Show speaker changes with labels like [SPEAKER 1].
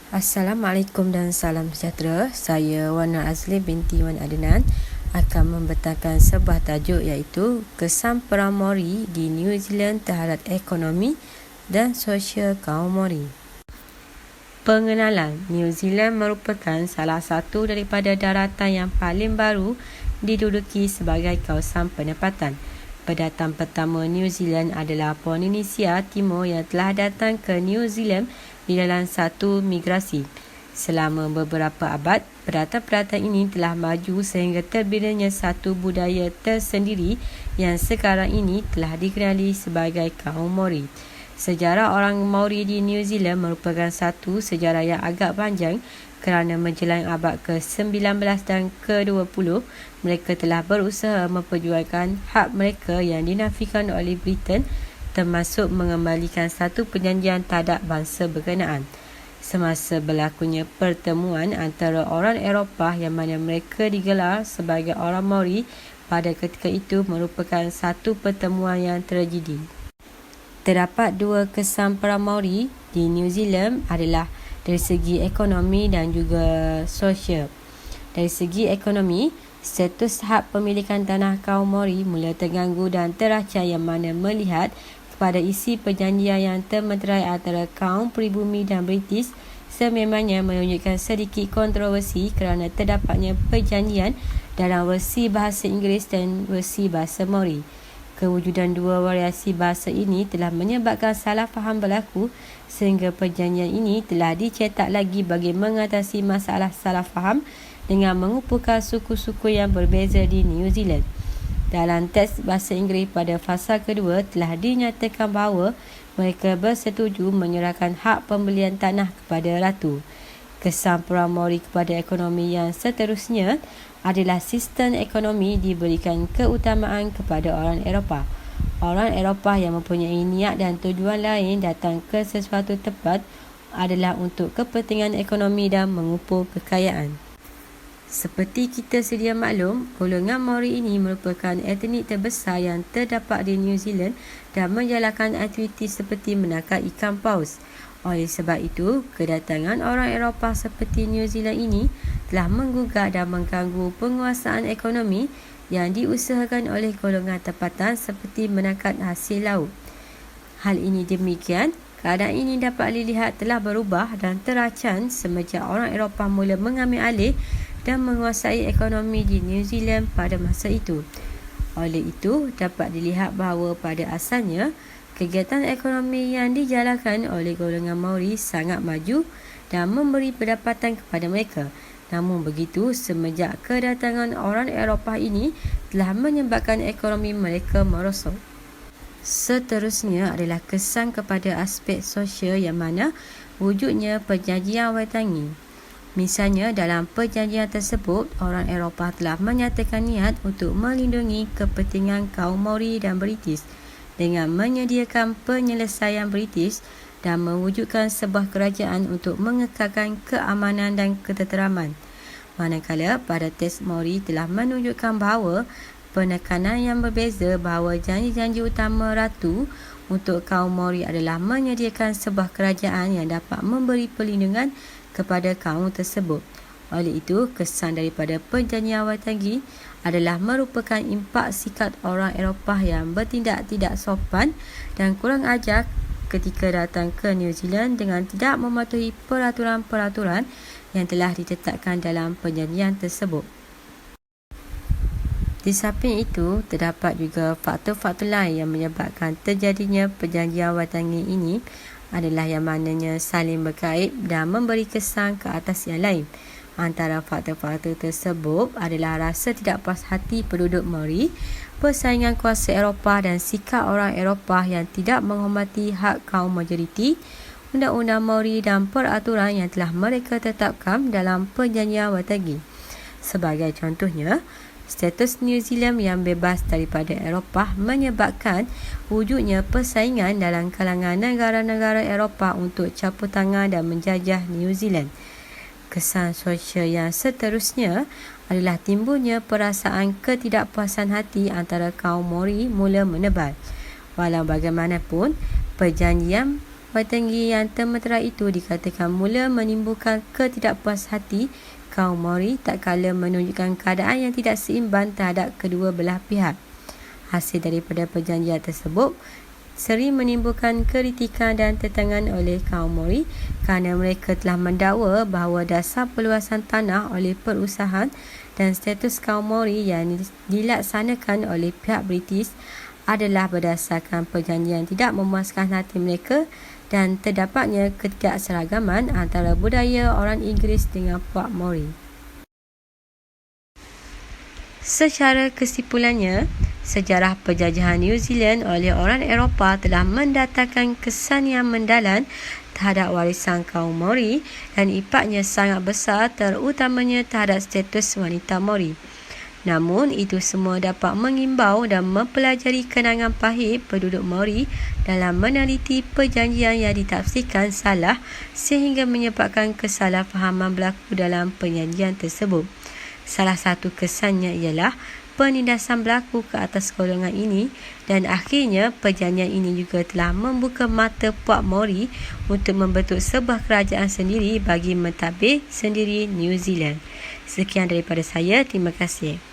[SPEAKER 1] Assalamualaikum dan salam sejahtera. Saya Wana Azli binti Wan Adnan akan membentangkan sebuah tajuk iaitu kesan perang Maori di New Zealand terhadap ekonomi dan sosial kaum Maori. Pengenalan, New Zealand merupakan salah satu daripada daratan yang paling baru diduduki sebagai kawasan penempatan. Pendatang pertama New Zealand adalah Polinesia Timur yang telah datang ke New Zealand di dalam satu migrasi. Selama beberapa abad, pendatang-pendatang ini telah maju sehingga terbinanya satu budaya tersendiri yang sekarang ini telah dikenali sebagai kaum Maori. Sejarah orang Maori di New Zealand merupakan satu sejarah yang agak panjang kerana menjelang abad ke-19 dan ke-20, mereka telah berusaha memperjuangkan hak mereka yang dinafikan oleh Britain, termasuk mengembalikan satu perjanjian tadak bangsa berkenaan. Semasa berlakunya pertemuan antara orang Eropah yang mana mereka digelar sebagai orang Maori pada ketika itu merupakan satu pertemuan yang tragedi. Terdapat dua kesan perang Maori di New Zealand adalah dari segi ekonomi dan juga sosial. Dari segi ekonomi, status hak pemilikan tanah kaum Maori mula terganggu dan teracah yang mana melihat kepada isi perjanjian yang termeterai antara kaum pribumi dan British sememangnya menunjukkan sedikit kontroversi kerana terdapatnya perjanjian dalam versi bahasa Inggeris dan versi bahasa Maori. Kewujudan dua variasi bahasa ini telah menyebabkan salah faham berlaku sehingga perjanjian ini telah dicetak lagi bagi mengatasi masalah salah faham dengan mengumpulkan suku-suku yang berbeza di New Zealand. Dalam teks bahasa Inggeris pada fasa kedua telah dinyatakan bahawa mereka bersetuju menyerahkan hak pembelian tanah kepada ratu. Kesan perang Maori kepada ekonomi yang seterusnya adalah sistem ekonomi diberikan keutamaan kepada orang Eropah. Orang Eropah yang mempunyai niat dan tujuan lain datang ke sesuatu tempat adalah untuk kepentingan ekonomi dan mengumpul kekayaan. Seperti kita sedia maklum, golongan Maori ini merupakan etnik terbesar yang terdapat di New Zealand dan menjalankan aktiviti seperti menangkap ikan paus. Oleh sebab itu, kedatangan orang Eropah seperti New Zealand ini telah menggugat dan mengganggu penguasaan ekonomi yang diusahakan oleh golongan tempatan seperti menangkap hasil laut. Hal ini demikian, keadaan ini dapat dilihat telah berubah dan terancam semenjak orang Eropah mula mengambil alih dan menguasai ekonomi di New Zealand pada masa itu. Oleh itu, dapat dilihat bahawa pada asalnya, kegiatan ekonomi yang dijalankan oleh golongan Maori sangat maju dan memberi pendapatan kepada mereka. Namun begitu, semenjak kedatangan orang Eropah ini telah menyebabkan ekonomi mereka merosot. Seterusnya adalah kesan kepada aspek sosial yang mana wujudnya perjanjian Waitangi. Misalnya, dalam perjanjian tersebut, orang Eropah telah menyatakan niat untuk melindungi kepentingan kaum Maori dan British dengan menyediakan penyelesaian British dan mewujudkan sebuah kerajaan untuk mengekalkan keamanan dan ketenteraman. Manakala pada teks Maori telah menunjukkan bahawa penekanan yang berbeza bahawa janji-janji utama ratu untuk kaum Maori adalah menyediakan sebuah kerajaan yang dapat memberi perlindungan kepada kaum tersebut. Oleh itu, kesan daripada perjanjian Waitangi adalah merupakan impak sikap orang Eropah yang bertindak tidak sopan dan kurang ajar ketika datang ke New Zealand dengan tidak mematuhi peraturan-peraturan yang telah ditetapkan dalam perjanjian tersebut. Di samping itu, terdapat juga faktor-faktor lain yang menyebabkan terjadinya perjanjian Waitangi ini adalah yang mananya saling berkait dan memberi kesan ke atas yang lain. Antara faktor-faktor tersebut adalah rasa tidak puas hati penduduk Maori, persaingan kuasa Eropah dan sikap orang Eropah yang tidak menghormati hak kaum majoriti, undang-undang Maori dan peraturan yang telah mereka tetapkan dalam perjanjian Waitangi. Sebagai contohnya, status New Zealand yang bebas daripada Eropah menyebabkan wujudnya persaingan dalam kalangan negara-negara Eropah untuk campur tangan dan menjajah New Zealand. Kesan sosial yang seterusnya adalah timbulnya perasaan ketidakpuasan hati antara kaum Maori mula menebal. Walau bagaimanapun, perjanjian Waitangi yang termetera itu dikatakan mula menimbulkan ketidakpuashati kaum Maori tak kala menunjukkan keadaan yang tidak seimbang terhadap kedua belah pihak. Hasil daripada perjanjian tersebut sering menimbulkan kritikan dan tentangan oleh kaum Maori kerana mereka telah mendakwa bahawa dasar perluasan tanah oleh perusahaan dan status kaum Maori yang dilaksanakan oleh pihak British adalah berdasarkan perjanjian tidak memuaskan hati mereka dan terdapatnya ketidakseragaman antara budaya orang Inggeris dengan puak Maori. Secara kesimpulannya, sejarah penjajahan New Zealand oleh orang Eropah telah mendatangkan kesan yang mendalam terhadap warisan kaum Maori dan impaknya sangat besar terutamanya terhadap status wanita Maori. Namun, itu semua dapat mengimbau dan mempelajari kenangan pahit penduduk Maori dalam meneliti perjanjian yang ditafsirkan salah sehingga menyebabkan kesalahfahaman berlaku dalam perjanjian tersebut. Salah satu kesannya ialah penindasan berlaku ke atas golongan ini dan akhirnya perjanjian ini juga telah membuka mata puak Maori untuk membentuk sebuah kerajaan sendiri bagi mentadbir sendiri New Zealand. Sekian daripada saya, terima kasih.